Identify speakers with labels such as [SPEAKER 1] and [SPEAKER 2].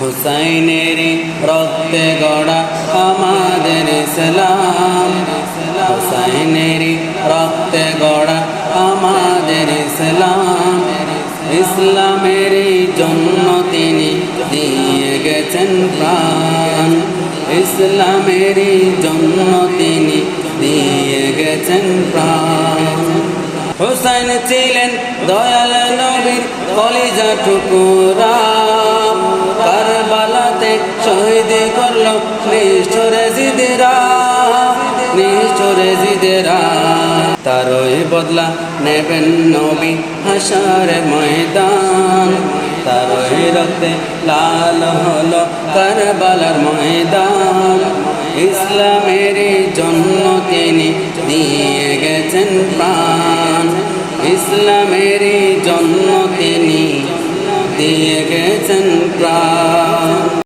[SPEAKER 1] হুসাইনেরই রক্তে গড়া আমাদের ইসলাম, হুসাইনেরই রক্তে গড়া আমাদের ইসলাম। ইসলামেরই জন্য তিনি দিয়ে গেছেন প্রাণ, ইসলামেরই জন্য তিনি দিয়ে গেছেন প্রাণ। হুসাইন ছিলেন দয়াল নবীর কলিজা টুকুরা, কারবালাতে শহীদ করল নিষ্ঠুর জিদেরা, নিষ্ঠুর জিদেরা। তারই বদলা নেবেন নবী হাশরের ময়দান, তারই রক্তে লাল হলো কারবালার ময়দান। ইসলামেরই জন্য তিনি দিয়ে গেছেন প্রাণ, ইসলামেরই জন্য তিনি দিয়ে গেছেন প্রাণ।